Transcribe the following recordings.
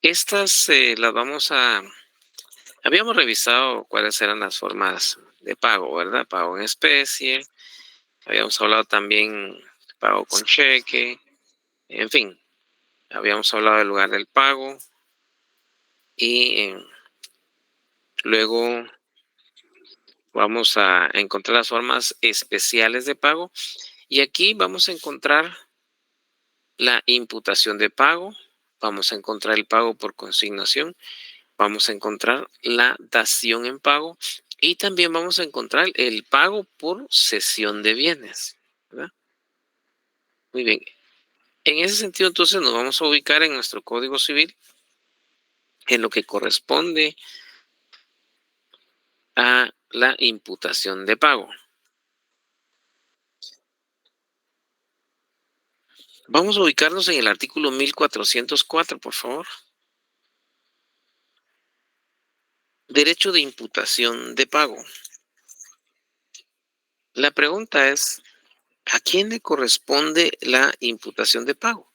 Estas las vamos a habíamos revisado cuáles eran las formas de pago, ¿verdad? Pago en especie, habíamos hablado también de pago con cheque, en fin, habíamos hablado del lugar del pago y luego vamos a encontrar las formas especiales de pago y aquí vamos a encontrar la imputación de pago, vamos a encontrar el pago por consignación, vamos a encontrar la dación en pago y también vamos a encontrar el pago por cesión de bienes, ¿verdad? Muy bien. En ese sentido, entonces, nos vamos a ubicar en nuestro Código Civil en lo que corresponde a la imputación de pago. Vamos a ubicarnos en el artículo 1404, por favor. Derecho de imputación de pago. La pregunta es, ¿a quién le corresponde la imputación de pago?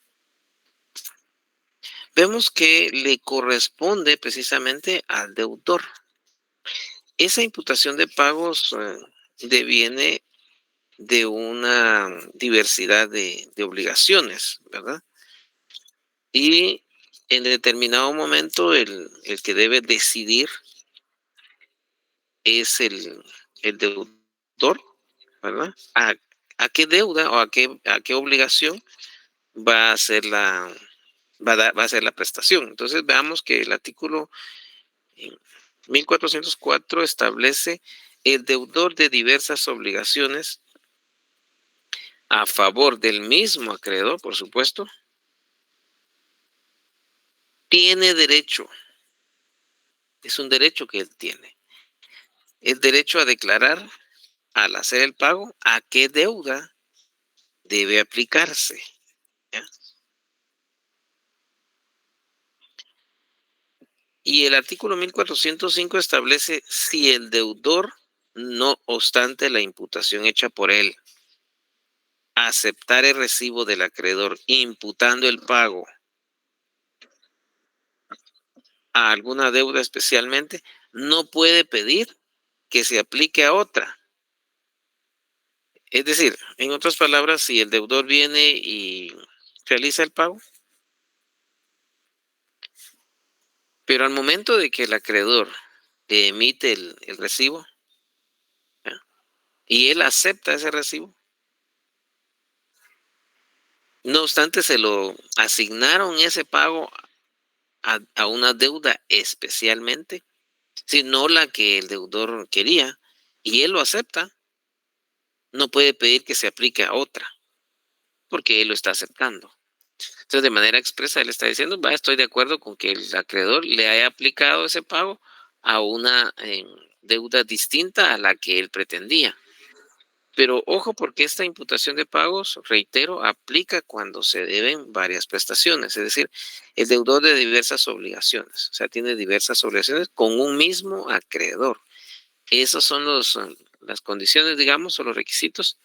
Vemos que le corresponde precisamente al deudor. Esa imputación de pagos deviene de una diversidad de obligaciones, ¿verdad? Y en determinado momento el que debe decidir es el deudor, ¿verdad? A qué deuda o a qué obligación va a ser va a ser la prestación. Entonces veamos que el artículo 1404 establece el deudor de diversas obligaciones a favor del mismo acreedor, por supuesto, tiene derecho, es un derecho que él tiene, el derecho a declarar al hacer el pago a qué deuda debe aplicarse. ¿Ya? Y el artículo 1405 establece si el deudor, no obstante la imputación hecha por él, aceptar el recibo del acreedor imputando el pago a alguna deuda especialmente, no puede pedir que se aplique a otra. Es decir, en otras palabras, si el deudor viene y realiza el pago, pero al momento de que el acreedor le emite el recibo, ¿ya? Y él acepta ese recibo, no obstante se lo asignaron ese pago a una deuda especialmente, sino la que el deudor quería, y él lo acepta, no puede pedir que se aplique a otra, porque él lo está aceptando. Entonces, de manera expresa, él está diciendo, va, estoy de acuerdo con que el acreedor le haya aplicado ese pago a una deuda distinta a la que él pretendía. Pero ojo, porque esta imputación de pagos, reitero, aplica cuando se deben varias prestaciones, es decir, el deudor de diversas obligaciones, o sea, tiene diversas obligaciones con un mismo acreedor. Esas son las condiciones, digamos, o los requisitos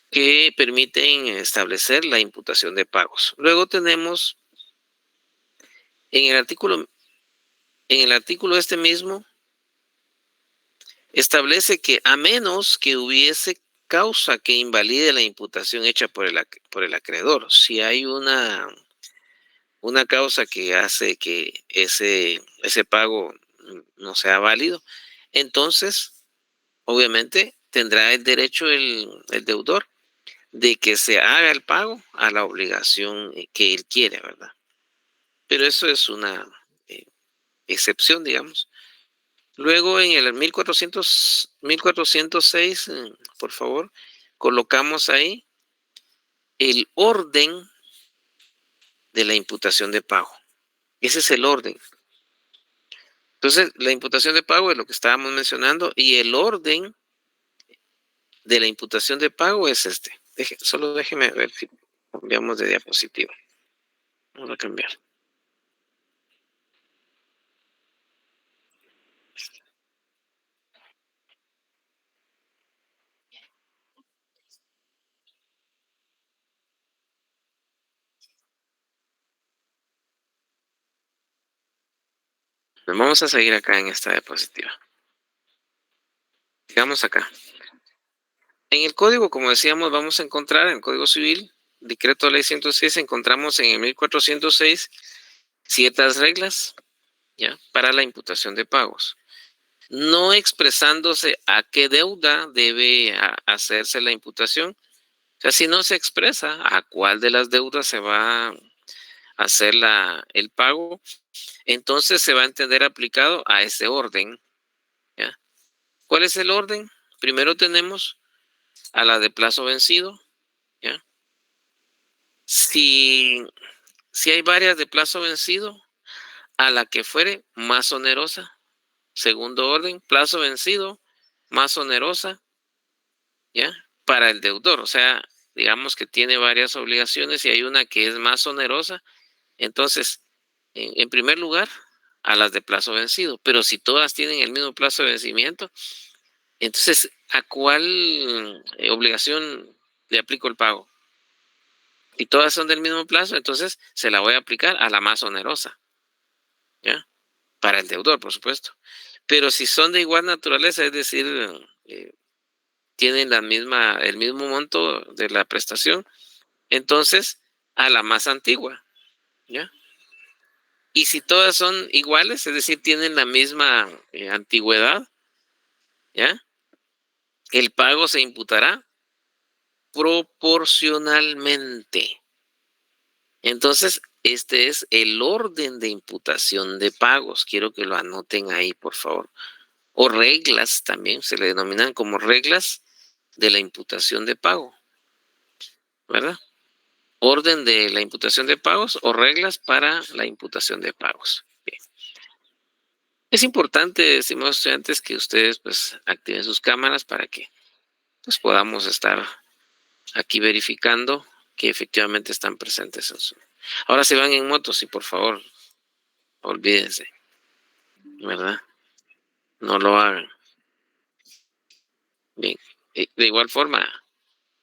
que permiten establecer la imputación de pagos. Luego tenemos en el artículo este mismo, establece que a menos que hubiese causa que invalide la imputación hecha por el acreedor, si hay una causa que hace que ese pago no sea válido, entonces, obviamente, tendrá el derecho el deudor de que se haga el pago a la obligación que él quiere, ¿verdad? Pero eso es una eh, excepción, digamos. Luego en el 1406, por favor, colocamos ahí el orden de la imputación de pago. Ese es el orden. Entonces, la imputación de pago es lo que estábamos mencionando y el orden de la imputación de pago es este. Solo déjeme ver si cambiamos de diapositiva. Vamos a cambiar. Vamos a seguir acá en esta diapositiva. Sigamos acá. En el código, como decíamos, vamos a encontrar en el Código Civil, Decreto Ley 106, encontramos en el 1406 ciertas reglas, ¿ya?, para la imputación de pagos, no expresándose a qué deuda debe hacerse la imputación. O sea, si no se expresa a cuál de las deudas se va a hacer el pago, entonces se va a entender aplicado a ese orden, ¿ya? ¿Cuál es el orden? Primero tenemos a la de plazo vencido, ¿ya? Si hay varias de plazo vencido, a la que fuere más onerosa. Segundo orden, plazo vencido, más onerosa, ¿ya?, para el deudor. O sea, digamos que tiene varias obligaciones y hay una que es más onerosa. Entonces, en primer lugar, a las de plazo vencido. Pero si todas tienen el mismo plazo de vencimiento, entonces, ¿a cuál obligación le aplico el pago? Y todas son del mismo plazo, entonces se la voy a aplicar a la más onerosa, ¿ya? Para el deudor, por supuesto. Pero si son de igual naturaleza, es decir, tienen el mismo monto de la prestación, entonces a la más antigua, ¿ya? Y si todas son iguales, es decir, tienen la misma antigüedad, ¿ya?, el pago se imputará proporcionalmente. Entonces, este es el orden de imputación de pagos. Quiero que lo anoten ahí, por favor. O reglas también, se le denominan como reglas de la imputación de pago, ¿verdad? Orden de la imputación de pagos o reglas para la imputación de pagos. Bien. Es importante, estimados estudiantes, que ustedes pues activen sus cámaras para que pues podamos estar aquí verificando que efectivamente están presentes en su... Ahora se van en moto, sí, por favor, olvídense, ¿verdad? No lo hagan. Bien. De igual forma,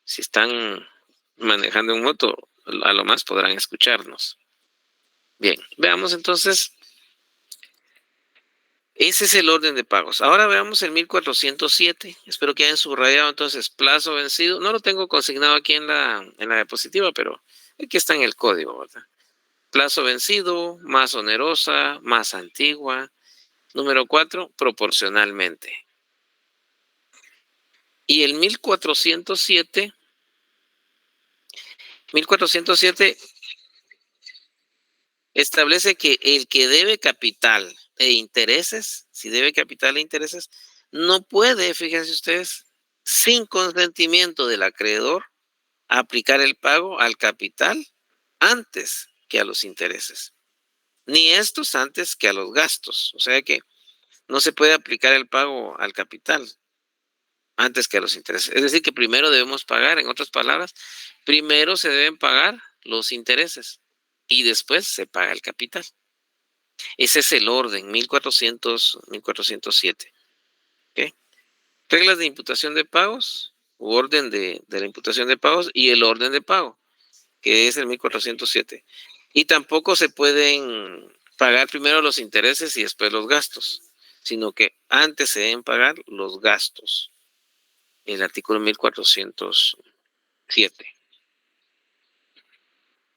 si están manejando en moto, a lo más podrán escucharnos. Bien, veamos entonces. Ese es el orden de pagos. Ahora veamos el 1407. Espero que hayan subrayado entonces plazo vencido. No lo tengo consignado aquí en la diapositiva, pero aquí está en el código, ¿verdad? Plazo vencido, más onerosa, más antigua. Número 4, proporcionalmente. Y el 1407 establece que el que debe capital e intereses, si debe capital e intereses, no puede, fíjense ustedes, sin consentimiento del acreedor, aplicar el pago al capital antes que a los intereses, ni estos antes que a los gastos. O sea que no se puede aplicar el pago al capital antes que a los intereses. Es decir, que primero debemos pagar, en otras palabras, primero se deben pagar los intereses y después se paga el capital. Ese es el orden, 1407. ¿Okay? Reglas de imputación de pagos, orden de la imputación de pagos y el orden de pago, que es el 1407. Y tampoco se pueden pagar primero los intereses y después los gastos, sino que antes se deben pagar los gastos. El artículo 1407.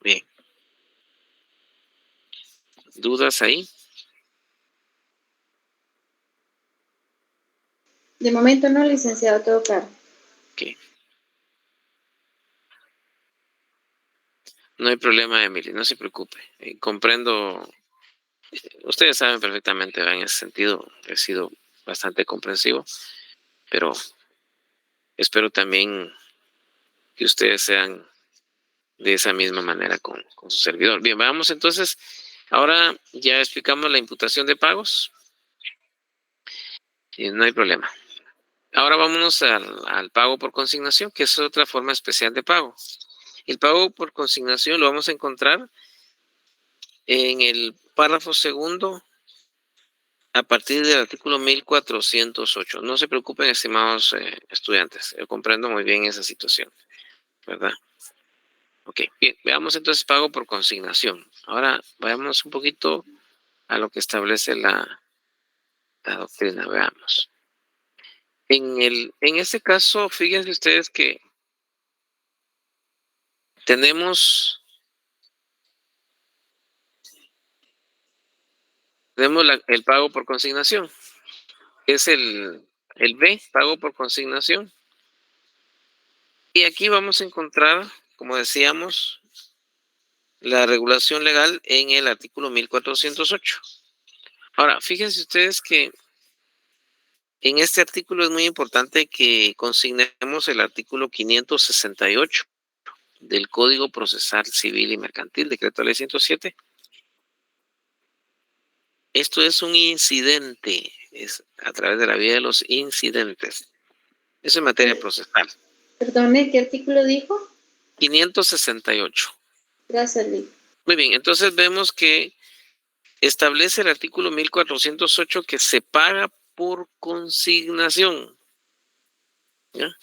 Bien. ¿Dudas ahí? De momento no, licenciado, todo claro. Ok. No hay problema, Emily, no se preocupe. Comprendo. Ustedes saben perfectamente, en ese sentido, he sido bastante comprensivo, pero espero también que ustedes sean de esa misma manera con su servidor. Bien, vamos entonces. Ahora ya explicamos la imputación de pagos. Y no hay problema. Ahora vámonos al pago por consignación, que es otra forma especial de pago. El pago por consignación lo vamos a encontrar en el párrafo segundo a partir del artículo 1408. No se preocupen, estimados estudiantes. Yo comprendo muy bien esa situación, ¿verdad? Ok, bien, veamos entonces pago por consignación. Ahora vayamos un poquito a lo que establece la la doctrina, veamos. En este caso, fíjense ustedes que tenemos el pago por consignación. Es el B, pago por consignación. Y aquí vamos a encontrar, como decíamos, la regulación legal en el artículo 1408. Ahora, fíjense ustedes que en este artículo es muy importante que consignemos el artículo 568 del Código Procesal Civil y Mercantil, Decreto Ley 107. Esto es un incidente, es a través de la vía de los incidentes. Eso es materia procesal. Perdone, ¿qué artículo dijo? 568. Gracias, Lick. Muy bien, entonces vemos que establece el artículo 1408 que se paga por consignación. ¿Ya?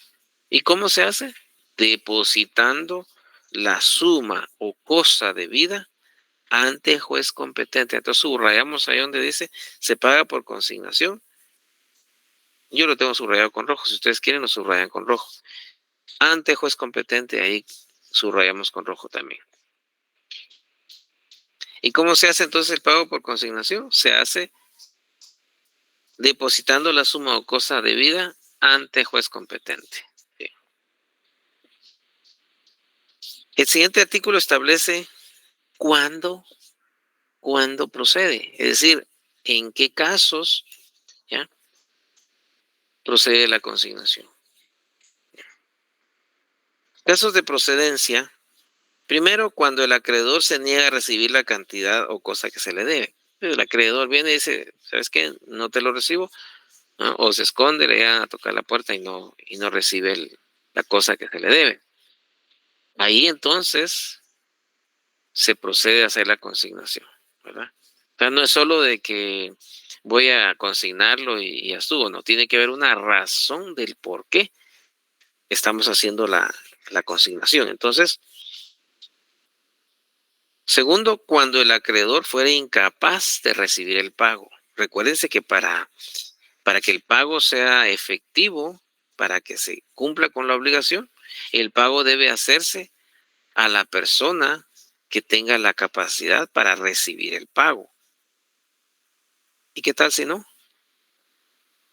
¿Y cómo se hace? Depositando la suma o cosa debida ante juez competente. Entonces subrayamos ahí donde dice se paga por consignación. Yo lo tengo subrayado con rojo. Si ustedes quieren, lo subrayan con rojo. Ante juez competente, ahí subrayamos con rojo también. ¿Y cómo se hace entonces el pago por consignación? Se hace depositando la suma o cosa debida ante juez competente. Bien. El siguiente artículo establece cuándo procede, es decir, en qué casos ¿ya? Procede la consignación. Casos de procedencia. Primero, cuando el acreedor se niega a recibir la cantidad o cosa que se le debe. El acreedor viene y dice, ¿sabes qué? No te lo recibo. ¿No? O se esconde, le llegan a tocar la puerta y no recibe la cosa que se le debe. Ahí entonces se procede a hacer la consignación, ¿verdad? O sea, no es solo de que voy a consignarlo y ya estuvo, no, tiene que haber una razón del por qué estamos haciendo la consignación. Entonces, segundo, cuando el acreedor fuera incapaz de recibir el pago. Recuérdense que para que el pago sea efectivo, para que se cumpla con la obligación, el pago debe hacerse a la persona que tenga la capacidad para recibir el pago. ¿Y qué tal si no?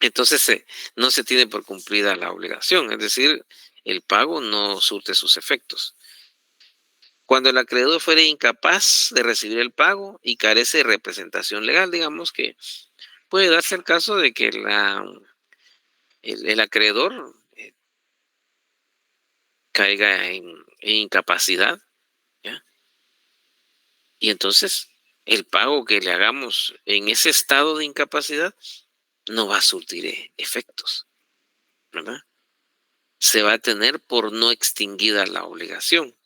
Entonces no se tiene por cumplida la obligación, es decir, el pago no surte sus efectos. Cuando el acreedor fuera incapaz de recibir el pago y carece de representación legal, digamos que puede darse el caso de que el acreedor caiga en incapacidad, ¿ya? Y entonces el pago que le hagamos en ese estado de incapacidad no va a surtir efectos, ¿verdad? Se va a tener por no extinguida la obligación.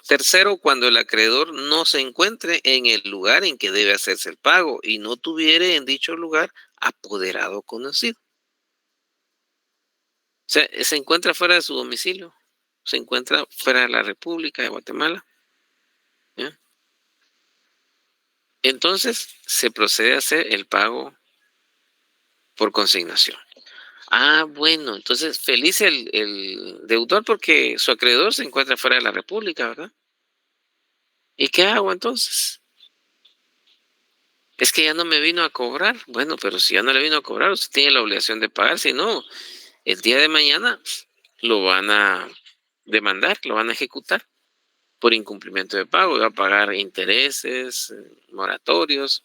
Tercero, cuando el acreedor no se encuentre en el lugar en que debe hacerse el pago y no tuviere en dicho lugar apoderado conocido. O sea, se encuentra fuera de su domicilio, se encuentra fuera de la República de Guatemala, ¿ya? Entonces se procede a hacer el pago por consignación. Ah, bueno, entonces feliz el deudor porque su acreedor se encuentra fuera de la República, ¿verdad? ¿Y qué hago entonces? Es que ya no me vino a cobrar. Bueno, pero si ya no le vino a cobrar, usted tiene la obligación de pagar. Si no, el día de mañana lo van a demandar, lo van a ejecutar por incumplimiento de pago. Va a pagar intereses, moratorios,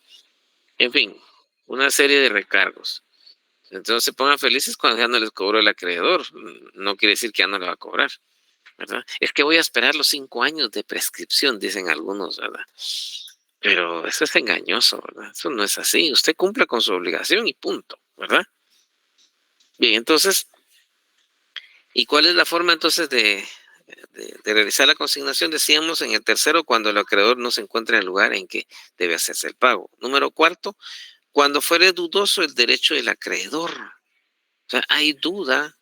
en fin, una serie de recargos. Entonces se pongan felices cuando ya no les cobró el acreedor. No quiere decir que ya no le va a cobrar, ¿verdad? Es que voy a esperar los 5 años de prescripción, dicen algunos, ¿verdad? Pero eso es engañoso, ¿verdad? Eso no es así. Usted cumple con su obligación y punto, ¿verdad? Bien, entonces, ¿y cuál es la forma entonces de realizar la consignación? Decíamos en el tercero, cuando el acreedor no se encuentra en el lugar en que debe hacerse el pago. Número cuarto, cuando fuere dudoso el derecho del acreedor. O sea, hay duda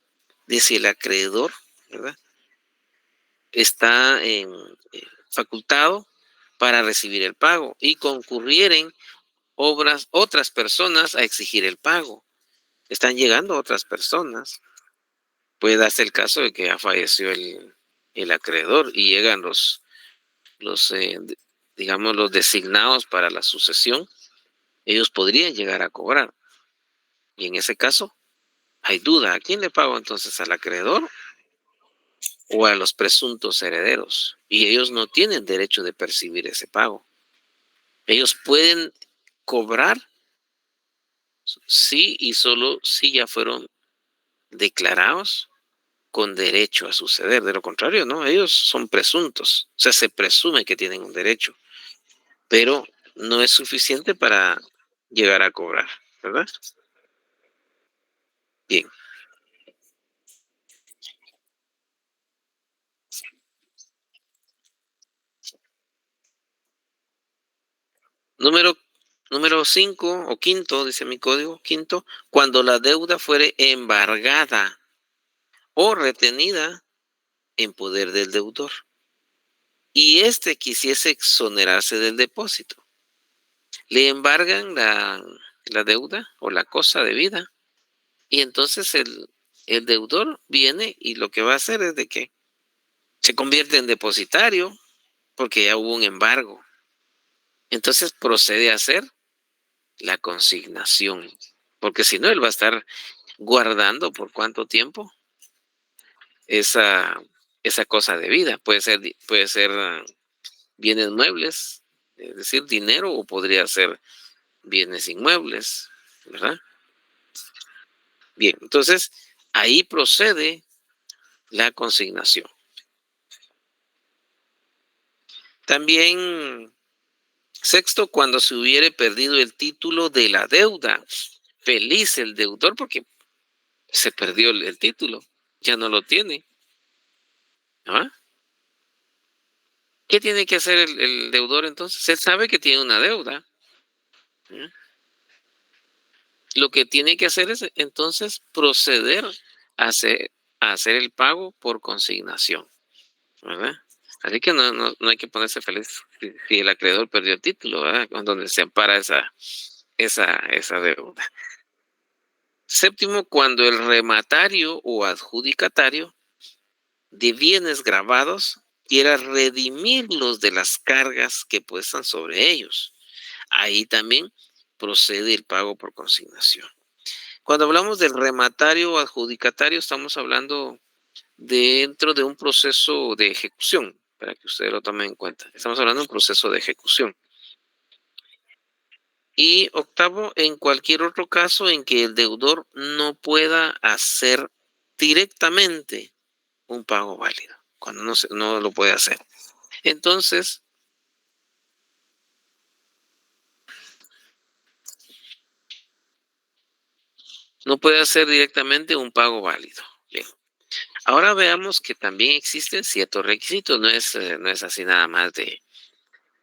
de si el acreedor, ¿verdad?, está facultado para recibir el pago y concurrieren otras personas a exigir el pago. Están llegando otras personas. Puede darse el caso de que ya falleció el acreedor y llegan digamos, los designados para la sucesión. Ellos podrían llegar a cobrar. Y en ese caso, hay duda. ¿A quién le pago entonces? ¿Al acreedor o a los presuntos herederos? Y ellos no tienen derecho de percibir ese pago. Ellos pueden cobrar sí y solo si ya fueron declarados con derecho a suceder. De lo contrario, no, ellos son presuntos. O sea, se presume que tienen un derecho, pero no es suficiente para llegar a cobrar, ¿verdad? Bien. Número Número 5 o quinto, dice mi código, quinto, cuando la deuda fuere embargada o retenida en poder del deudor y éste quisiese exonerarse del depósito. Le embargan la deuda o la cosa debida y entonces el deudor viene y lo que va a hacer es de que se convierte en depositario porque ya hubo un embargo. Entonces procede a hacer la consignación, porque si no, él va a estar guardando por cuánto tiempo esa, esa cosa de vida. Puede ser bienes muebles, es decir, dinero, o podría ser bienes inmuebles, ¿verdad? Bien, entonces ahí procede la consignación. También, sexto, cuando se hubiere perdido el título de la deuda. Feliz el deudor porque se perdió el título, ya no lo tiene. ¿Ah? ¿Qué tiene que hacer el deudor entonces? Él sabe que tiene una deuda. ¿Ah? Lo que tiene que hacer es entonces proceder a hacer el pago por consignación, ¿verdad? Así que no hay que ponerse feliz si el acreedor perdió el título, ¿verdad? Donde se ampara esa deuda. Séptimo, cuando el rematario o adjudicatario de bienes grabados quiera redimirlos de las cargas que puestan sobre ellos. Ahí también procede el pago por consignación. Cuando hablamos del rematario o adjudicatario, estamos hablando dentro de un proceso de ejecución, para que ustedes lo tomen en cuenta. Estamos hablando de un proceso de ejecución. Y octavo, en cualquier otro caso en que el deudor no pueda hacer directamente un pago válido, cuando no lo puede hacer. Entonces, no puede hacer directamente un pago válido. Bien. Ahora veamos que también existen ciertos requisitos, no es así nada más de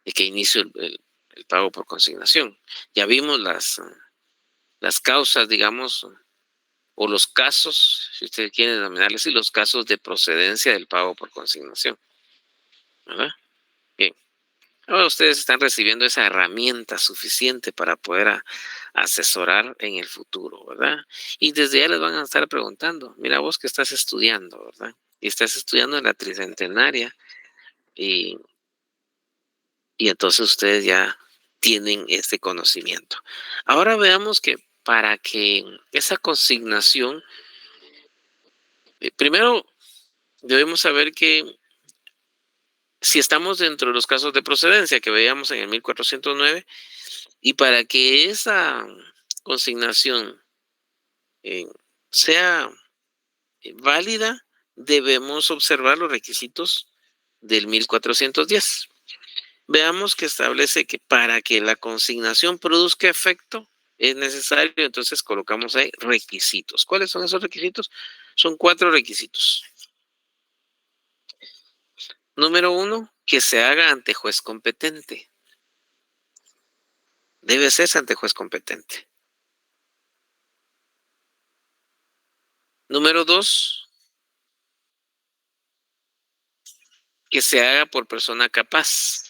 que inicio el pago por consignación. Ya vimos las causas, digamos, o los casos, si ustedes quieren denominarles así, los casos de procedencia del pago por consignación, ¿verdad? Bien. Ahora ustedes están recibiendo esa herramienta suficiente para poder asesorar en el futuro, ¿verdad? Y desde ya les van a estar preguntando, mira vos que estás estudiando, ¿verdad? Y estás estudiando en la tricentenaria y, y entonces ustedes ya tienen este conocimiento. Ahora veamos que para que esa consignación, primero debemos saber que si estamos dentro de los casos de procedencia que veíamos en el 1409, y para que esa consignación sea válida, debemos observar los requisitos del 1410. Veamos que establece que para que la consignación produzca efecto es necesario, entonces colocamos ahí requisitos. ¿Cuáles son esos requisitos? Son 4 requisitos. Número 1, que se haga ante juez competente. Debe ser ante juez competente. Número 2, que se haga por persona capaz.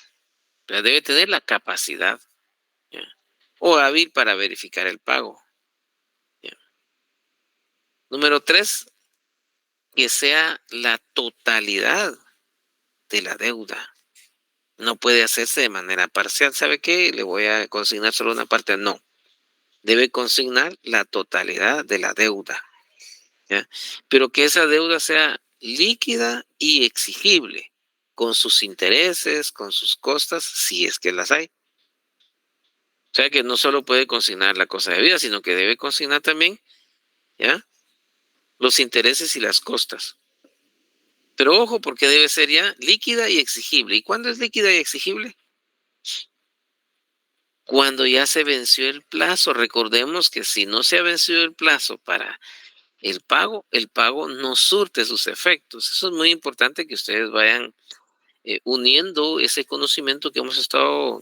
Pero debe tener la capacidad, ¿ya? o hábil para verificar el pago. Bien. Número 3, que sea la totalidad de la deuda. No puede hacerse de manera parcial. ¿Sabe qué? Le voy a consignar solo una parte. No. Debe consignar la totalidad de la deuda. ¿Ya? Pero que esa deuda sea líquida y exigible, con sus intereses, con sus costas, si es que las hay. O sea que no solo puede consignar la cosa de vida, sino que debe consignar también, ¿ya?, los intereses y las costas. Pero ojo, porque debe ser ya líquida y exigible. ¿Y cuándo es líquida y exigible? Cuando ya se venció el plazo. Recordemos que si no se ha vencido el plazo para el pago no surte sus efectos. Eso es muy importante que ustedes vayan uniendo ese conocimiento que hemos estado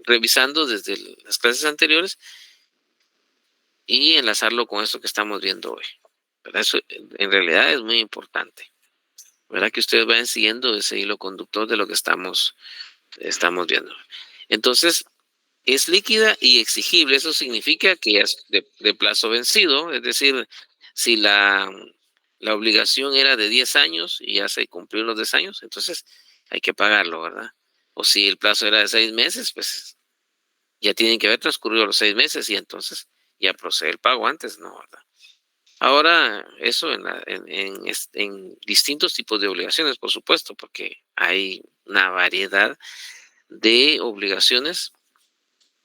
revisando desde las clases anteriores y enlazarlo con esto que estamos viendo hoy. ¿Verdad? Eso en realidad es muy importante. ¿Verdad? Que ustedes vayan siguiendo ese hilo conductor de lo que estamos viendo. Entonces, es líquida y exigible. Eso significa que es de plazo vencido, es decir, si la obligación era de 10 años y ya se cumplió los 10 años, entonces hay que pagarlo, ¿verdad? O si el plazo era de 6 meses, pues ya tienen que haber transcurrido los 6 meses y entonces ya procede el pago antes, ¿no? ¿Verdad? Ahora, eso en distintos tipos de obligaciones, por supuesto, porque hay una variedad de obligaciones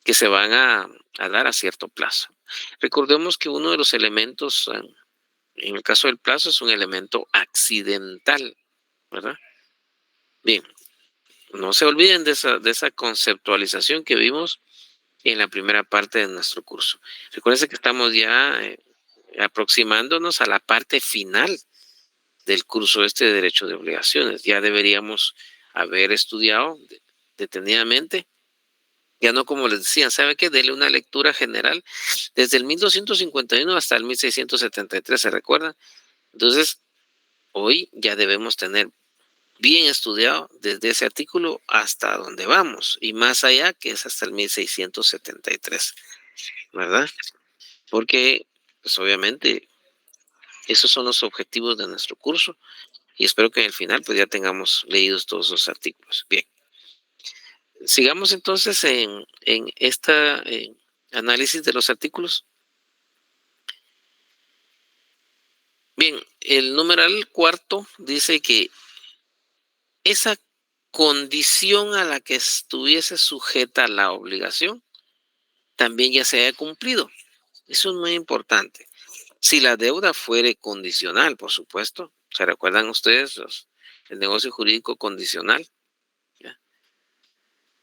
que se van a dar a cierto plazo. Recordemos que uno de los elementos, en el caso del plazo, es un elemento accidental, ¿verdad? Bien, no se olviden de esa conceptualización que vimos en la primera parte de nuestro curso. Recuerden que estamos ya aproximándonos a la parte final del curso de Derecho de Obligaciones. Ya deberíamos haber estudiado detenidamente. Ya no, como les decía, ¿sabe qué? Dele una lectura general desde el 1251 hasta el 1673, ¿se recuerdan? Entonces, hoy ya debemos tener bien estudiado desde ese artículo hasta donde vamos y más allá, que es hasta el 1673, ¿verdad? Porque, pues obviamente, esos son los objetivos de nuestro curso y espero que al final pues ya tengamos leídos todos los artículos. Bien. Sigamos entonces en esta análisis de los artículos. Bien, el numeral cuarto dice que esa condición a la que estuviese sujeta la obligación también ya se haya cumplido. Eso es muy importante. Si la deuda fuere condicional, por supuesto, ¿se recuerdan ustedes el negocio jurídico condicional? ¿Ya?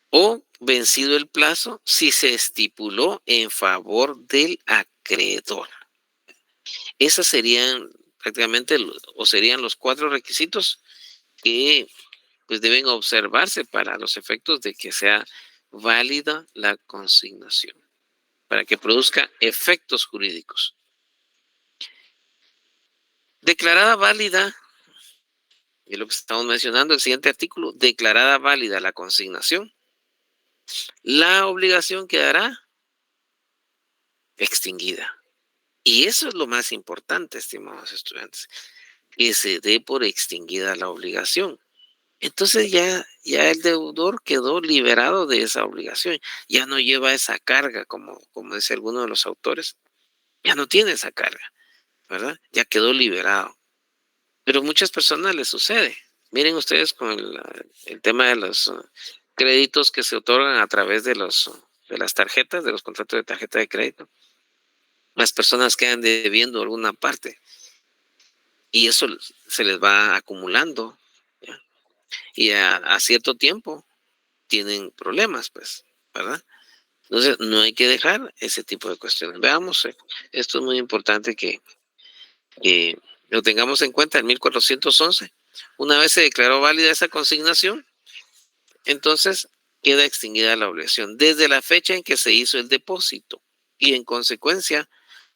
O vencido el plazo si se estipuló en favor del acreedor. Esas serían prácticamente, o serían los 4 requisitos que pues deben observarse para los efectos de que sea válida la consignación, para que produzca efectos jurídicos. Declarada válida, es lo que estamos mencionando, el siguiente artículo, declarada válida la consignación, la obligación quedará extinguida. Y eso es lo más importante, estimados estudiantes, que se dé por extinguida la obligación. Entonces ya el deudor quedó liberado de esa obligación, ya no lleva esa carga, como dice alguno de los autores, ya no tiene esa carga, ¿verdad? Ya quedó liberado. Pero muchas personas les sucede. Miren ustedes con el tema de los créditos que se otorgan a través de las tarjetas, de los contratos de tarjeta de crédito. Las personas quedan debiendo alguna parte y eso se les va acumulando, ¿ya? Y a cierto tiempo tienen problemas, pues, ¿verdad? Entonces, no hay que dejar ese tipo de cuestiones. Veamos, esto es muy importante que lo tengamos en cuenta. En 1411, una vez se declaró válida esa consignación, entonces queda extinguida la obligación desde la fecha en que se hizo el depósito y en consecuencia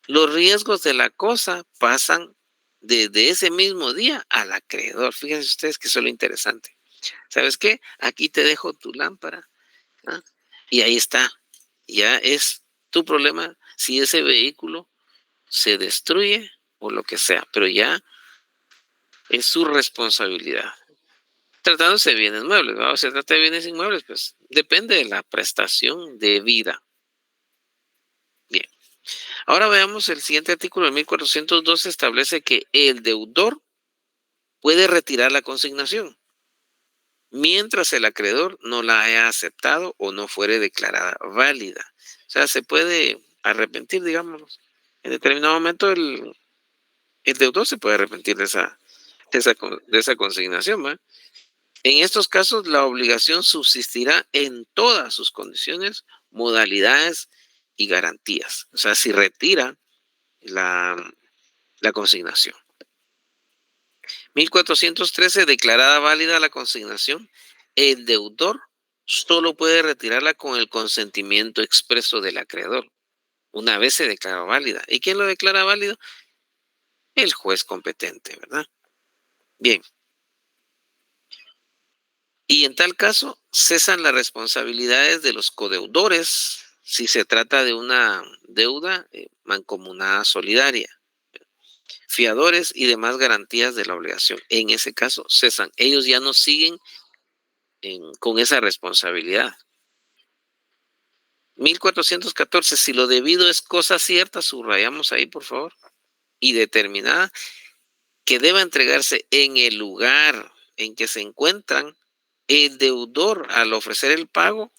los riesgos de la cosa pasan desde ese mismo día al acreedor. Fíjense ustedes que eso es lo interesante. ¿Sabes qué? Aquí te dejo tu lámpara, ¿ah? Y ahí está. ya es tu problema si ese vehículo se destruye o lo que sea, pero ya es su responsabilidad. Tratándose de bienes muebles, ¿no? Se trata de bienes inmuebles, pues depende de la prestación de vida. Bien. Ahora veamos el siguiente artículo, el 1412 establece que el deudor puede retirar la consignación mientras el acreedor no la haya aceptado o no fuere declarada válida. O sea, se puede arrepentir, digamos. En determinado momento el deudor se puede arrepentir de esa consignación, ¿va? En estos casos, la obligación subsistirá en todas sus condiciones, modalidades y garantías. O sea, si retira la consignación. 1413, declarada válida la consignación, el deudor solo puede retirarla con el consentimiento expreso del acreedor, una vez se declara válida. ¿Y quién lo declara válido? El juez competente, ¿verdad? Bien. Y en tal caso, cesan las responsabilidades de los codeudores si se trata de una deuda mancomunada solidaria, fiadores y demás garantías de la obligación. En ese caso, cesan. Ellos ya no siguen con esa responsabilidad. 1414, si lo debido es cosa cierta, subrayamos ahí, por favor, y determinada, que deba entregarse en el lugar en que se encuentran, el deudor al ofrecer el pago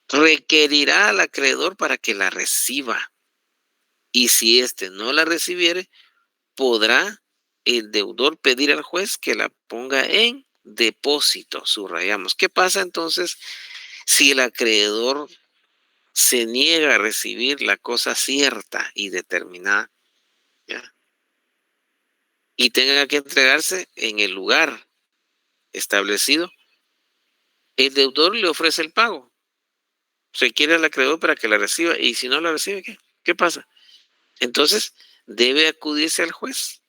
requerirá al acreedor para que la reciba. Y si éste no la recibiere, podrá el deudor pedir al juez que la ponga en depósito, subrayamos. ¿Qué pasa entonces si el acreedor se niega a recibir la cosa cierta y determinada, ¿ya? Y tenga que entregarse en el lugar establecido? El deudor le ofrece el pago, requiere al acreedor para que la reciba, y si no la recibe, ¿qué pasa? Entonces debe acudirse al juez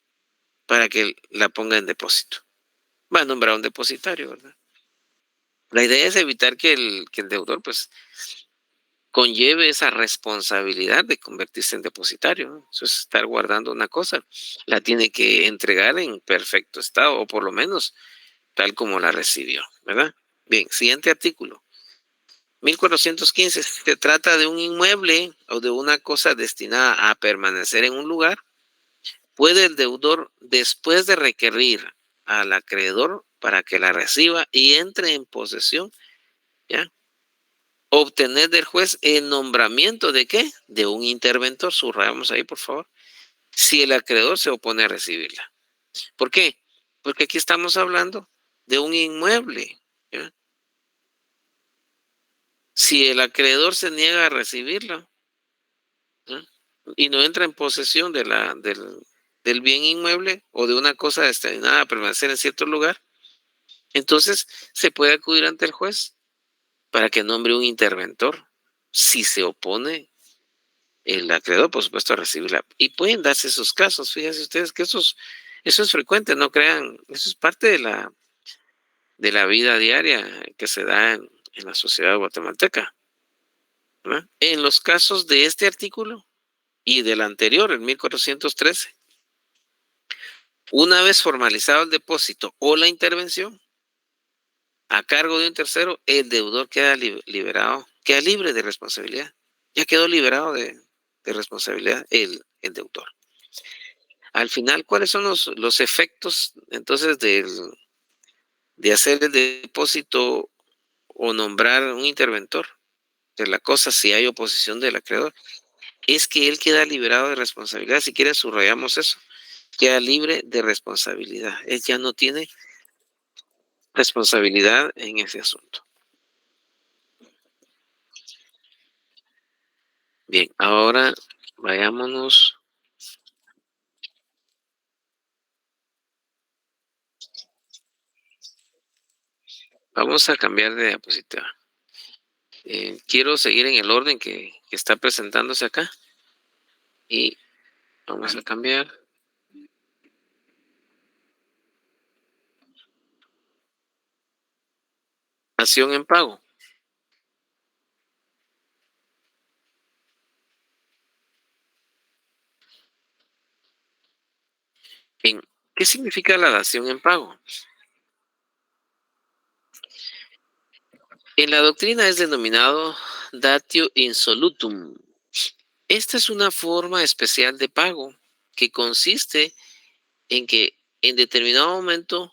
para que la ponga en depósito. Va a nombrar un depositario, ¿verdad? La idea es evitar que el deudor pues conlleve esa responsabilidad de convertirse en depositario, ¿no? Eso es estar guardando una cosa, la tiene que entregar en perfecto estado, o por lo menos tal como la recibió, ¿verdad? Bien, siguiente artículo. 1415, se trata de un inmueble o de una cosa destinada a permanecer en un lugar, puede el deudor, después de requerir al acreedor para que la reciba y entre en posesión, ¿ya?, obtener del juez el nombramiento de ¿qué? De un interventor, subrayamos ahí, por favor, si el acreedor se opone a recibirla. ¿Por qué? Porque aquí estamos hablando de un inmueble, ¿ya? Si el acreedor se niega a recibirla, ¿ya?, y no entra en posesión del bien inmueble o de una cosa destinada a permanecer en cierto lugar, entonces se puede acudir ante el juez para que nombre un interventor si se opone el acreedor, por supuesto, a recibirla. Y pueden darse esos casos. Fíjense ustedes que eso es frecuente, no crean, eso es parte de la vida diaria que se da en la sociedad guatemalteca, ¿verdad? En los casos de este artículo y del anterior, el 1413, una vez formalizado el depósito o la intervención a cargo de un tercero, el deudor queda liberado, queda libre de responsabilidad. Ya quedó liberado de responsabilidad el deudor. Al final, ¿cuáles son los efectos entonces de hacer el depósito o nombrar un interventor de la cosa si hay oposición del acreedor? Es que él queda liberado de responsabilidad. Si quieren, subrayamos eso. Queda libre de responsabilidad. Él ya no tiene responsabilidad en ese asunto. Bien, ahora vayámonos. Vamos a cambiar de diapositiva. Quiero seguir en el orden que está presentándose acá. Y vamos a cambiar. Acción en pago. ¿Qué significa la dación en pago? En la doctrina es denominado datio insolutum. Esta es una forma especial de pago que consiste en que en determinado momento,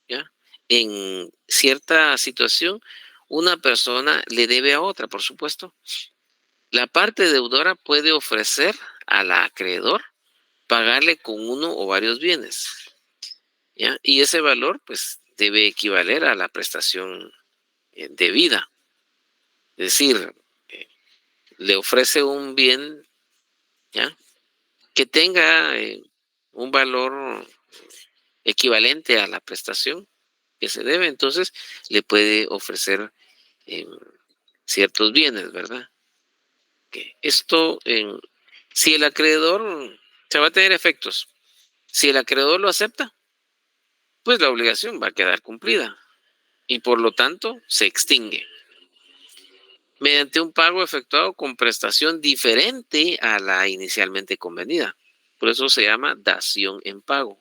¿ya? En cierta situación, una persona le debe a otra, por supuesto. La parte deudora puede ofrecer al acreedor pagarle con uno o varios bienes, ¿ya? Y ese valor, pues, debe equivaler a la prestación debida. Es decir, eh, le ofrece un bien, ¿ya? Que tenga un valor equivalente a la prestación que se debe, entonces le puede ofrecer eh, ciertos bienes, ¿verdad? Que esto, si el acreedor, se va a tener efectos. Si el acreedor lo acepta, pues la obligación va a quedar cumplida y por lo tanto se extingue mediante un pago efectuado con prestación diferente a la inicialmente convenida. Por eso se llama dación en pago.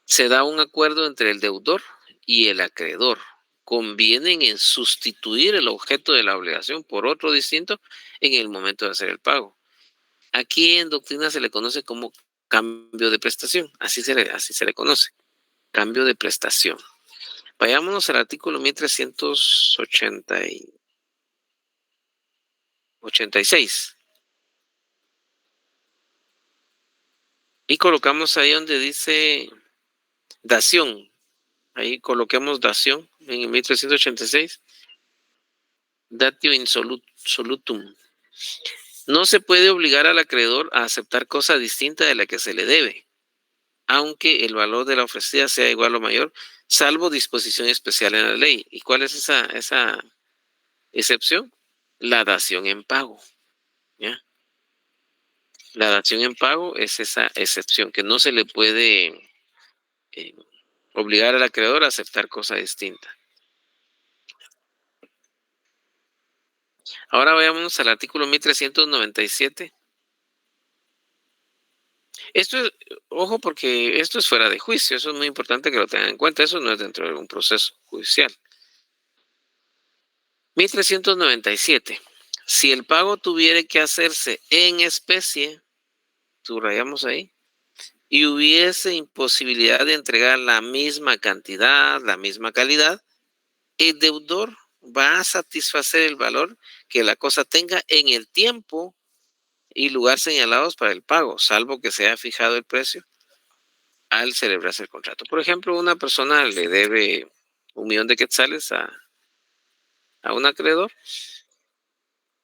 Se da un acuerdo entre el deudor y el acreedor. Convienen en sustituir el objeto de la obligación por otro distinto en el momento de hacer el pago. Aquí en doctrina se le conoce como cambio de prestación, así se le conoce, cambio de prestación. Vayámonos al artículo 1386 y colocamos ahí donde dice dación. Ahí coloquemos dación en el 1386. Datio insolutum. No se puede obligar al acreedor a aceptar cosa distinta de la que se le debe, aunque el valor de la ofrecida sea igual o mayor, salvo disposición especial en la ley. ¿Y cuál es esa excepción? La dación en pago, ¿ya? La dación en pago es esa excepción, que no se le puede eh, obligar al acreedor a aceptar cosa distinta. Ahora vayamos al artículo 1397. Esto es, ojo, porque esto es fuera de juicio, eso es muy importante que lo tengan en cuenta, eso no es dentro de un proceso judicial. 1397. Si el pago tuviera que hacerse en especie, subrayamos ahí, y hubiese imposibilidad de entregar la misma cantidad, la misma calidad, el deudor va a satisfacer el valor que la cosa tenga en el tiempo y lugar señalados para el pago, salvo que se haya fijado el precio al celebrarse el contrato. Por ejemplo, una persona le debe 1,000,000 de quetzales a un acreedor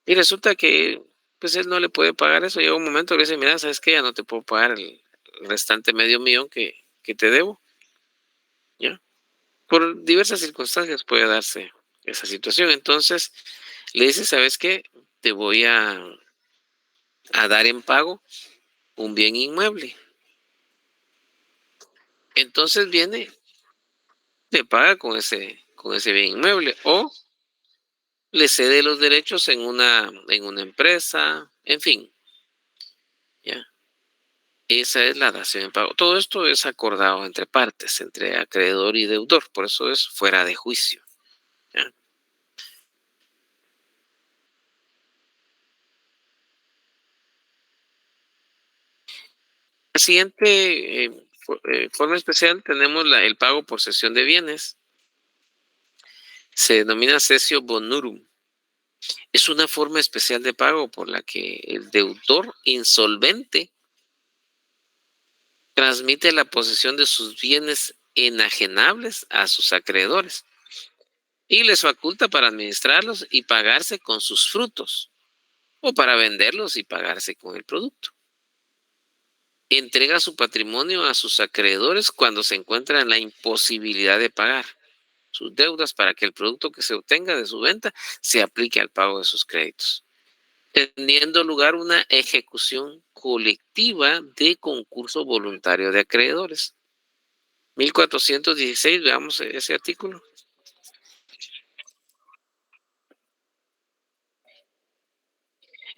y resulta que pues él no le puede pagar eso. Llega un momento que dice, mira, ¿sabes qué? Ya no te puedo pagar el restante medio millón que te debo, ¿ya? Por diversas circunstancias puede darse esa situación. Entonces le dice, ¿sabes qué? Te voy a dar en pago un bien inmueble. Entonces viene, te paga con ese bien inmueble o le cede los derechos en una empresa, en fin, ¿ya? Esa es la dación en pago. Todo esto es acordado entre partes, entre acreedor y deudor, por eso es fuera de juicio, ¿ya? La siguiente forma especial tenemos el pago por cesión de bienes. Se denomina cesio bonorum. Es una forma especial de pago por la que el deudor insolvente transmite la posesión de sus bienes enajenables a sus acreedores y les faculta para administrarlos y pagarse con sus frutos o para venderlos y pagarse con el producto. Entrega su patrimonio a sus acreedores cuando se encuentra en la imposibilidad de pagar sus deudas para que el producto que se obtenga de su venta se aplique al pago de sus créditos, teniendo lugar una ejecución colectiva de concurso voluntario de acreedores. 1416, veamos ese artículo.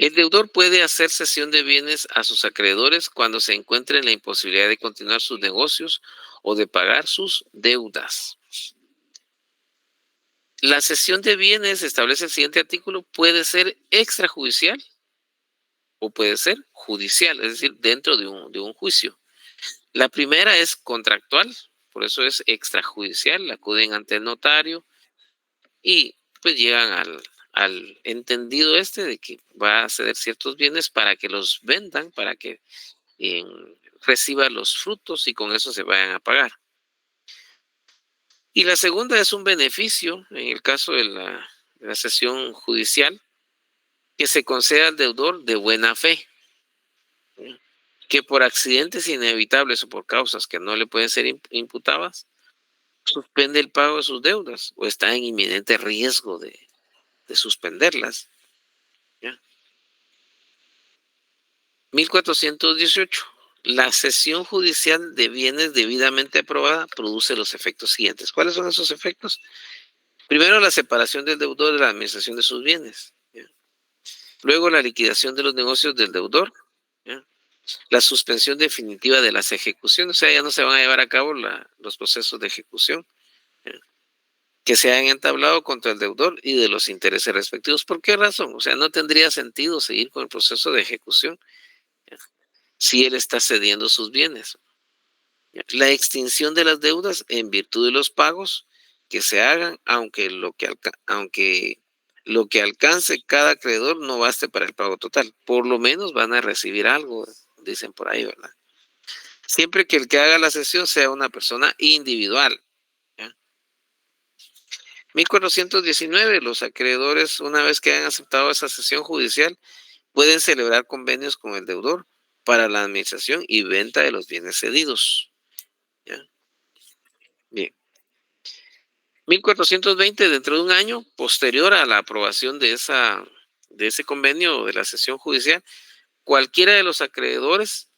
El deudor puede hacer cesión de bienes a sus acreedores cuando se encuentre en la imposibilidad de continuar sus negocios o de pagar sus deudas. La cesión de bienes, establece el siguiente artículo, puede ser extrajudicial o puede ser judicial, es decir, dentro de un juicio. La primera es contractual, por eso es extrajudicial, acuden ante el notario y pues llegan al entendido de que va a ceder ciertos bienes para que los vendan, para que reciba los frutos y con eso se vayan a pagar. Y la segunda es un beneficio, en el caso de la cesión judicial, que se conceda al deudor de buena fe, que por accidentes inevitables o por causas que no le pueden ser imputadas, suspende el pago de sus deudas o está en inminente riesgo de suspenderlas. ¿Ya? 1418. La cesión judicial de bienes debidamente aprobada produce los efectos siguientes. ¿Cuáles son esos efectos? Primero, la separación del deudor de la administración de sus bienes. ¿Ya? Luego, la liquidación de los negocios del deudor. ¿Ya? La suspensión definitiva de las ejecuciones, o sea, ya no se van a llevar a cabo los procesos de ejecución, ¿ya? Que se hayan entablado contra el deudor y de los intereses respectivos. ¿Por qué razón? O sea, no tendría sentido seguir con el proceso de ejecución, ¿ya? Si él está cediendo sus bienes. ¿Ya? La extinción de las deudas en virtud de los pagos que se hagan, aunque lo que alcance cada acreedor no baste para el pago total. Por lo menos van a recibir algo, dicen por ahí, ¿verdad? Siempre que el que haga la cesión sea una persona individual. ¿Ya? 1419, los acreedores, una vez que hayan aceptado esa cesión judicial, pueden celebrar convenios con el deudor para la administración y venta de los bienes cedidos. ¿Ya? Bien. 1420, dentro de un año posterior a la aprobación de ese convenio de la cesión judicial, cualquiera de los acreedores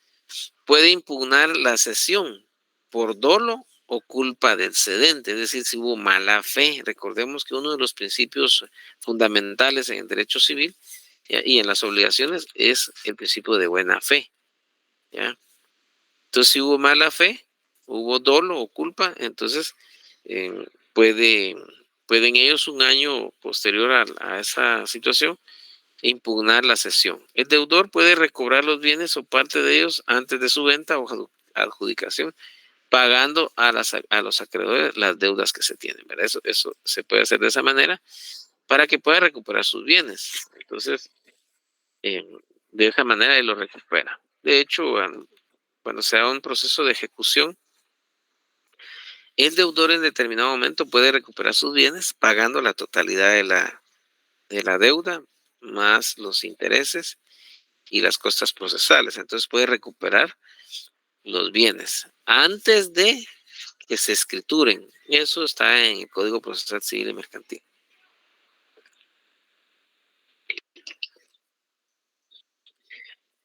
puede impugnar la cesión por dolo o culpa del cedente, es decir, si hubo mala fe. Recordemos que uno de los principios fundamentales en el derecho civil, ¿ya?, y en las obligaciones es el principio de buena fe. ¿Ya? Entonces, si hubo mala fe, hubo dolo o culpa, entonces pueden ellos un año posterior a esa situación impugnar la cesión. El deudor puede recobrar los bienes o parte de ellos antes de su venta o adjudicación, pagando a los acreedores las deudas que se tienen, ¿verdad? Eso se puede hacer de esa manera para que pueda recuperar sus bienes. Entonces, de esa manera él lo recupera. De hecho, cuando se da un proceso de ejecución, el deudor en determinado momento puede recuperar sus bienes pagando la totalidad de la deuda más los intereses y las costas procesales. Entonces puede recuperar los bienes antes de que se escrituren. Eso está en el Código Procesal Civil y Mercantil.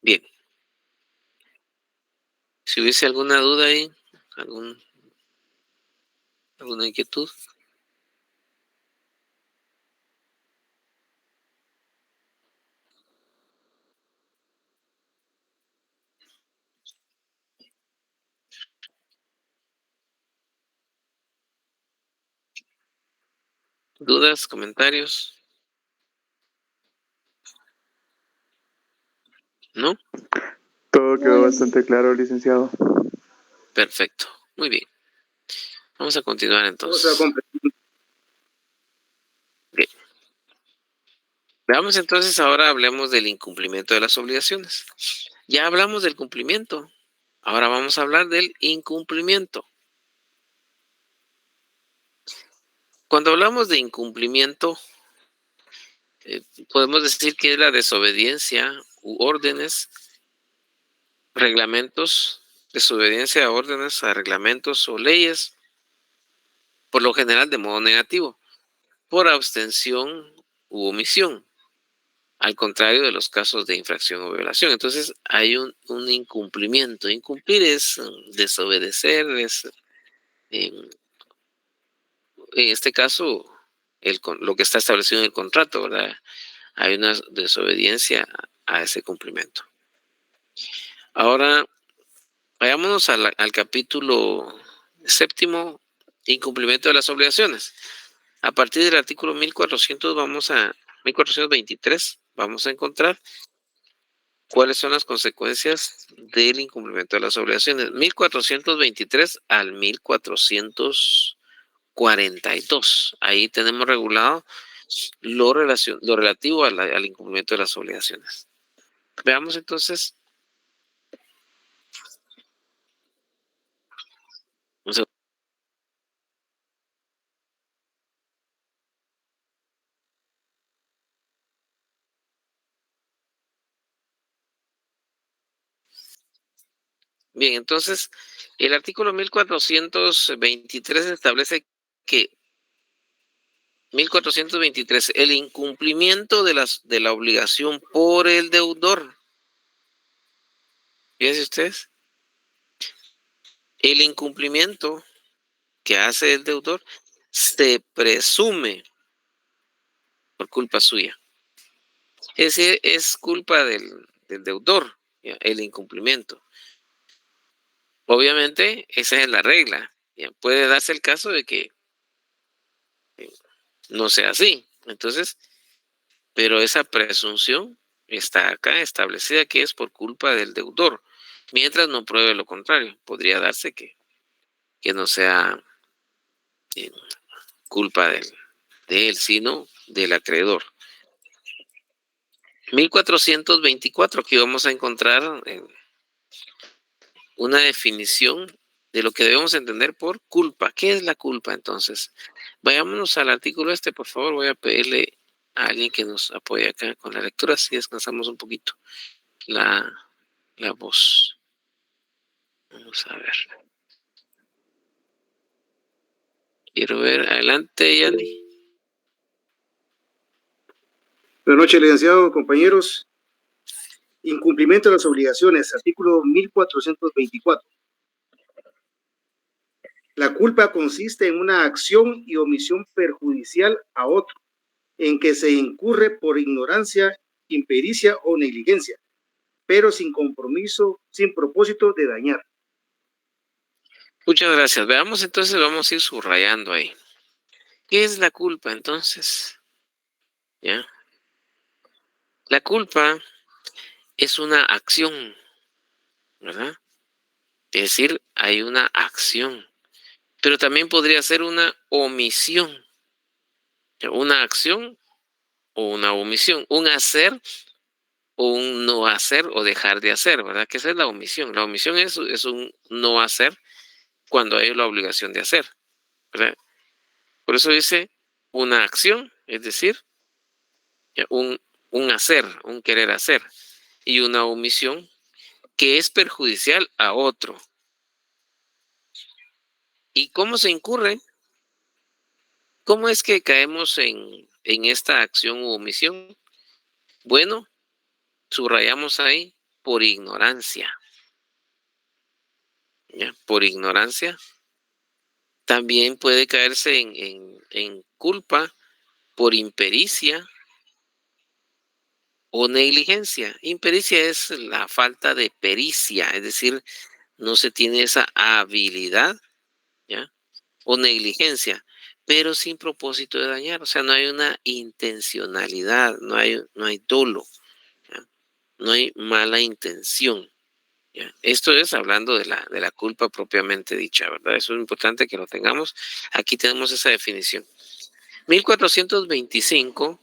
Bien. Si hubiese alguna duda ahí, alguna inquietud. ¿Dudas, comentarios? ¿No? Todo quedó bastante claro, licenciado. Perfecto. Muy bien. Vamos a continuar entonces. Bien. Veamos entonces, ahora hablemos del incumplimiento de las obligaciones. Ya hablamos del cumplimiento. Ahora vamos a hablar del incumplimiento. Cuando hablamos de incumplimiento, podemos decir que es la desobediencia u órdenes, reglamentos, desobediencia a órdenes, a reglamentos o leyes, por lo general de modo negativo, por abstención u omisión, al contrario de los casos de infracción o violación. Entonces hay un incumplimiento. Incumplir es desobedecer, es en este caso lo que está establecido en el contrato, ¿verdad? hay una desobediencia a ese cumplimiento. Ahora, vayámonos al capítulo 7, incumplimiento de las obligaciones. A partir del artículo 1423, vamos a encontrar cuáles son las consecuencias del incumplimiento de las obligaciones. 1423 al 1442. Ahí tenemos regulado lo relativo al incumplimiento de las obligaciones. Veamos entonces. Bien, entonces, el artículo 1423 establece que 1423, el incumplimiento de la obligación por el deudor. Fíjense ustedes, el incumplimiento que hace el deudor se presume por culpa suya. Es decir, es culpa del deudor, ¿ya? El incumplimiento. Obviamente, esa es la regla. ¿Ya? Puede darse el caso de que no sea así. Entonces, pero esa presunción está acá establecida que es por culpa del deudor, mientras no pruebe lo contrario. Podría darse que no sea culpa de él, sino del acreedor. 1424, aquí vamos a encontrar una definición de lo que debemos entender por culpa. ¿Qué es la culpa entonces? Vayámonos al artículo por favor. Voy a pedirle a alguien que nos apoye acá con la lectura, así descansamos un poquito la voz. Vamos a ver. Quiero ver. Adelante, Yanni. Buenas noches, licenciado, compañeros. Incumplimiento de las obligaciones, artículo 1424. La culpa consiste en una acción y omisión perjudicial a otro, en que se incurre por ignorancia, impericia o negligencia, pero sin compromiso, sin propósito de dañar. Muchas gracias. Veamos entonces, vamos a ir subrayando ahí. ¿Qué es la culpa entonces? ¿Ya? La culpa es una acción, ¿verdad? Es decir, hay una acción, pero también podría ser una omisión. Una acción o una omisión, un hacer o un no hacer o dejar de hacer, ¿verdad? Que esa es la omisión. La omisión es un no hacer cuando hay la obligación de hacer, ¿verdad? Por eso dice una acción, es decir, un hacer, un querer hacer, y una omisión que es perjudicial a otro. ¿Y cómo se incurre? ¿Cómo es que caemos en esta acción u omisión? Bueno, subrayamos ahí por ignorancia. ¿Ya? Por ignorancia. También puede caerse en culpa por impericia o negligencia. Impericia es la falta de pericia, es decir, no se tiene esa habilidad, ¿ya? O negligencia, pero sin propósito de dañar. O sea, no hay una intencionalidad, no hay dolo, ¿ya? No hay mala intención. ¿Ya? Esto es hablando de la culpa propiamente dicha, ¿verdad? Eso es importante que lo tengamos. Aquí tenemos esa definición. 1425,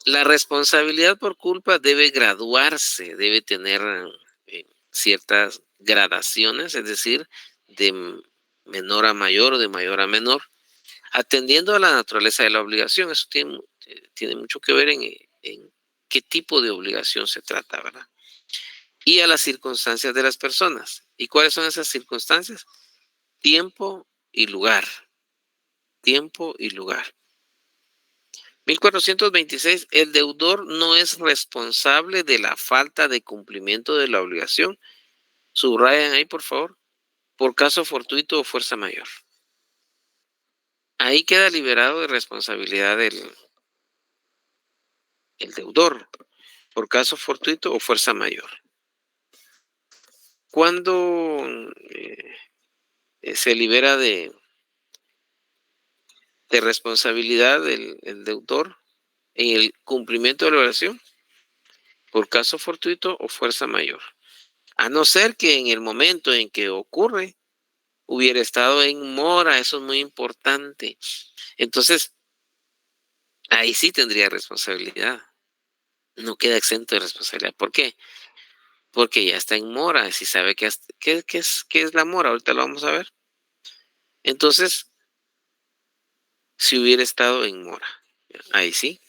la responsabilidad por culpa debe graduarse, debe tener ciertas gradaciones, es decir, de menor a mayor o de mayor a menor, atendiendo a la naturaleza de la obligación. Eso tiene mucho que ver en qué tipo de obligación se trata, ¿verdad? Y a las circunstancias de las personas. ¿Y cuáles son esas circunstancias? Tiempo y lugar. Tiempo y lugar. 1426, el deudor no es responsable de la falta de cumplimiento de la obligación. Subrayan ahí, por favor, por caso fortuito o fuerza mayor. Ahí queda liberado de responsabilidad el deudor, por caso fortuito o fuerza mayor. Cuando se libera de responsabilidad el deudor en el cumplimiento de la obligación, por caso fortuito o fuerza mayor. A no ser que en el momento en que ocurre hubiera estado en mora, eso es muy importante. Entonces, ahí sí tendría responsabilidad. No queda exento de responsabilidad. ¿Por qué? Porque ya está en mora. Si sabe qué es la mora, ahorita lo vamos a ver. Entonces, si hubiera estado en mora, ahí sí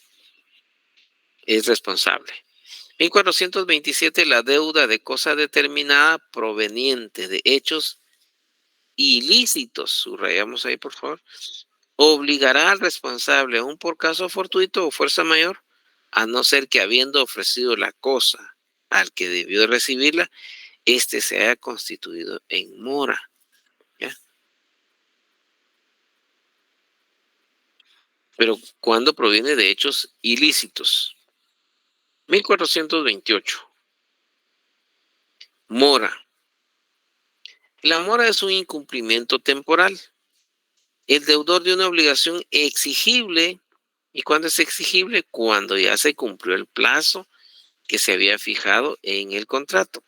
es responsable. 1427, la deuda de cosa determinada proveniente de hechos ilícitos, subrayamos ahí por favor, obligará al responsable, aún por caso fortuito o fuerza mayor, a no ser que habiendo ofrecido la cosa al que debió recibirla, éste se haya constituido en mora. ¿Ya? Pero ¿cuándo proviene de hechos ilícitos? 1428. Mora. La mora es un incumplimiento temporal. El deudor de una obligación exigible. ¿Y cuándo es exigible? Cuando ya se cumplió el plazo que se había fijado en el contrato.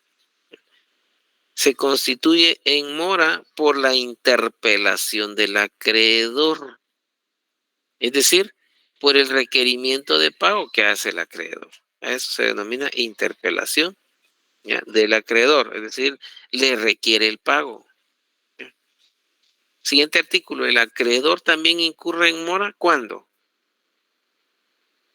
Se constituye en mora por la interpelación del acreedor. Es decir, por el requerimiento de pago que hace el acreedor. A eso se denomina interpelación, ¿ya?, del acreedor. Es decir, le requiere el pago. Siguiente artículo. El acreedor también incurre en mora. ¿Cuándo?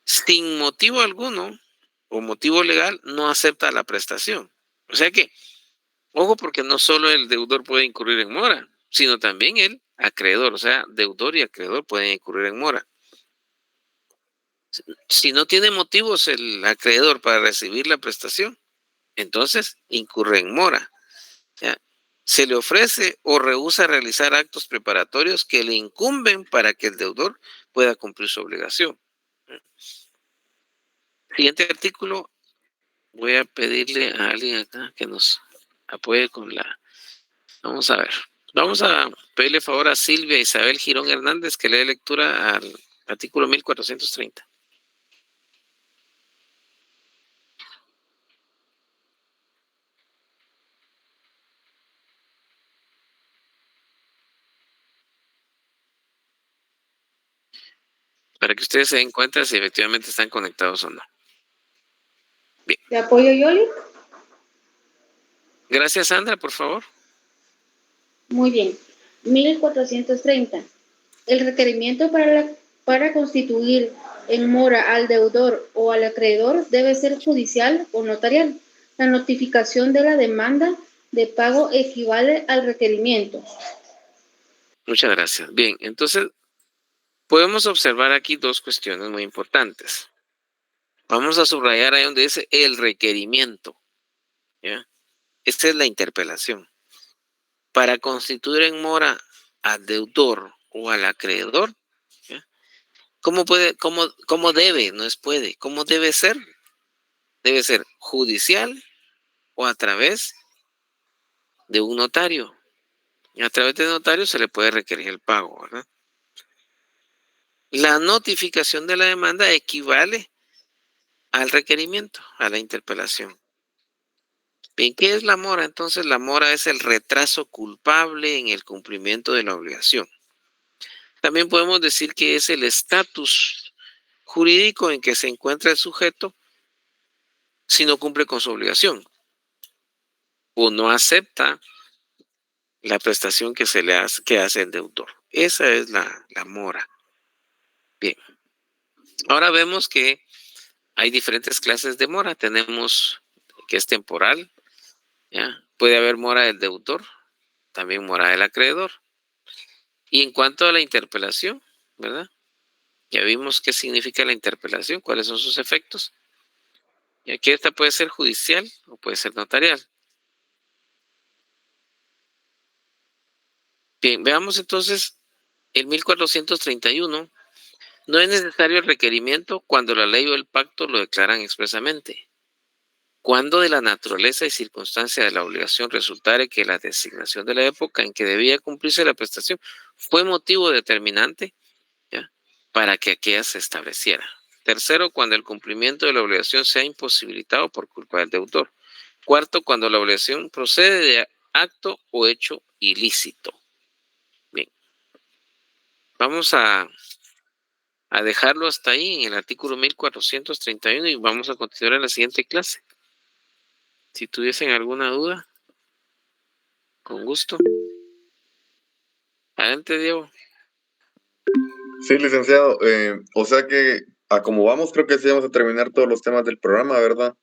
Sin motivo alguno o motivo legal no acepta la prestación. O sea que, ojo, porque no solo el deudor puede incurrir en mora, sino también el acreedor. O sea, deudor y acreedor pueden incurrir en mora. Si no tiene motivos el acreedor para recibir la prestación, entonces incurre en mora. ¿Ya? Se le ofrece o rehúsa realizar actos preparatorios que le incumben para que el deudor pueda cumplir su obligación. Siguiente artículo. Voy a pedirle a alguien acá que nos apoye con la... Vamos a ver. Vamos a pedirle favor a Silvia Isabel Girón Hernández que le dé lectura al artículo 1430. Para que ustedes se den cuenta si efectivamente están conectados o no. Bien. ¿Te apoyo, Yoli? Gracias, Sandra, por favor. Muy bien. 1430. El requerimiento para constituir en mora al deudor o al acreedor debe ser judicial o notarial. La notificación de la demanda de pago equivale al requerimiento. Muchas gracias. Bien, entonces podemos observar aquí dos cuestiones muy importantes. Vamos a subrayar ahí donde dice el requerimiento. ¿Ya? Esta es la interpelación. Para constituir en mora al deudor o al acreedor, ¿ya?, ¿cómo debe? No es puede. ¿Cómo debe ser? Debe ser judicial o a través de un notario. Y a través de notario se le puede requerir el pago, ¿verdad? La notificación de la demanda equivale al requerimiento, a la interpelación. Bien, ¿qué es la mora? Entonces, la mora es el retraso culpable en el cumplimiento de la obligación. También podemos decir que es el estatus jurídico en que se encuentra el sujeto si no cumple con su obligación o no acepta la prestación que hace el deudor. Esa es la mora. Bien. Ahora vemos que hay diferentes clases de mora. Tenemos que es temporal, ¿ya? Puede haber mora del deudor, también mora del acreedor. Y en cuanto a la interpelación, ¿verdad? Ya vimos qué significa la interpelación, cuáles son sus efectos. Y aquí esta puede ser judicial o puede ser notarial. Bien, veamos entonces el 1431. No es necesario el requerimiento cuando la ley o el pacto lo declaran expresamente. Cuando de la naturaleza y circunstancia de la obligación resultare que la designación de la época en que debía cumplirse la prestación fue motivo determinante, ¿ya?, para que aquella se estableciera. Tercero, cuando el cumplimiento de la obligación sea imposibilitado por culpa del deudor. Cuarto, cuando la obligación procede de acto o hecho ilícito. Bien, vamos a dejarlo hasta ahí en el artículo 1431 y vamos a continuar en la siguiente clase. Si tuviesen alguna duda, con gusto. Adelante, Diego. Sí, licenciado. O sea que, a como vamos, creo que sí vamos a terminar todos los temas del programa, ¿verdad?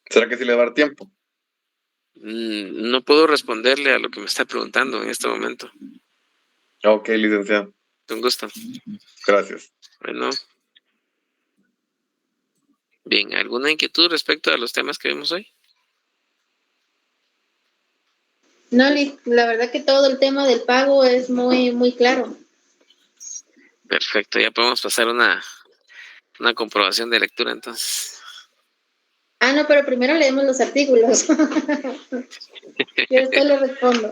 ¿Será que sí le va a dar tiempo? No puedo responderle a lo que me está preguntando en este momento. Ok, licenciado. Con gusto. Gracias. Bueno. Bien, ¿alguna inquietud respecto a los temas que vimos hoy? No, la verdad que todo el tema del pago es muy, muy claro. Perfecto, ya podemos pasar una comprobación de lectura entonces. Ah, no, pero primero leemos los artículos. Yo después le respondo.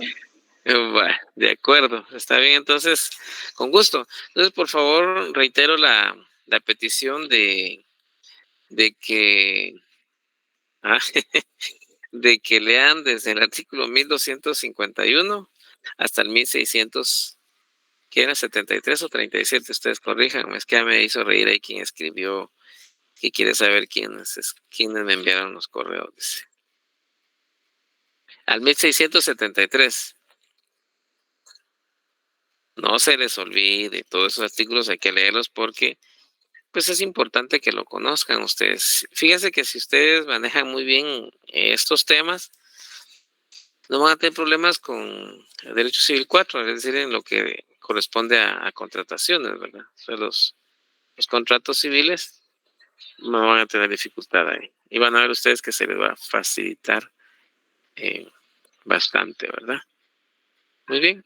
Bueno, de acuerdo, está bien, entonces, con gusto. Entonces, por favor, reitero la petición de que de que lean desde el artículo 1251 hasta el 1600, que era 73 o 37, ustedes corríjanme, es que ya me hizo reír ahí quien escribió, que quiere saber quiénes me enviaron los correos, dice. Al 1673. No se les olvide, todos esos artículos hay que leerlos porque pues es importante que lo conozcan ustedes. Fíjense que si ustedes manejan muy bien estos temas, no van a tener problemas con el Derecho Civil 4, es decir, en lo que corresponde a contrataciones, ¿verdad? O sea, los contratos civiles no van a tener dificultad ahí. Y van a ver ustedes que se les va a facilitar bastante, ¿verdad? Muy bien.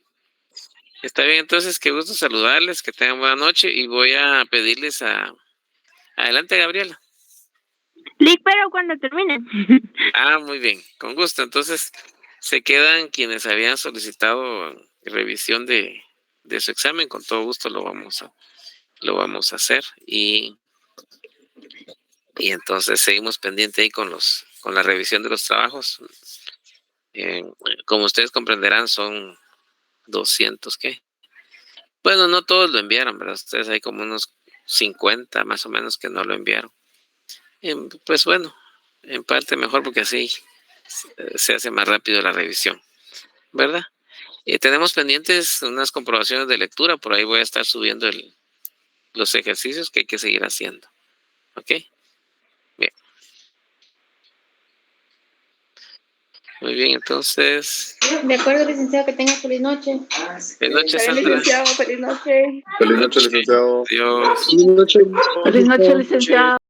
Está bien, entonces, qué gusto saludarles, que tengan buena noche y voy a pedirles adelante, Gabriela. Pero cuando termine. Muy bien, con gusto. Entonces, se quedan quienes habían solicitado revisión de su examen, con todo gusto lo vamos a hacer y entonces seguimos pendiente ahí con la revisión de los trabajos. Como ustedes comprenderán, son 200, ¿qué? Bueno, no todos lo enviaron, ¿verdad? Ustedes hay como unos 50 más o menos que no lo enviaron. Pues bueno, en parte mejor porque así se hace más rápido la revisión, ¿verdad? Tenemos pendientes unas comprobaciones de lectura, por ahí voy a estar subiendo los ejercicios que hay que seguir haciendo. ¿Ok? Bien. Muy bien, entonces. De acuerdo, licenciado, que tenga feliz noche. Feliz noche, Sandra. Licenciado, feliz noche. Feliz noche, licenciado. Adiós. Feliz noche, licenciado.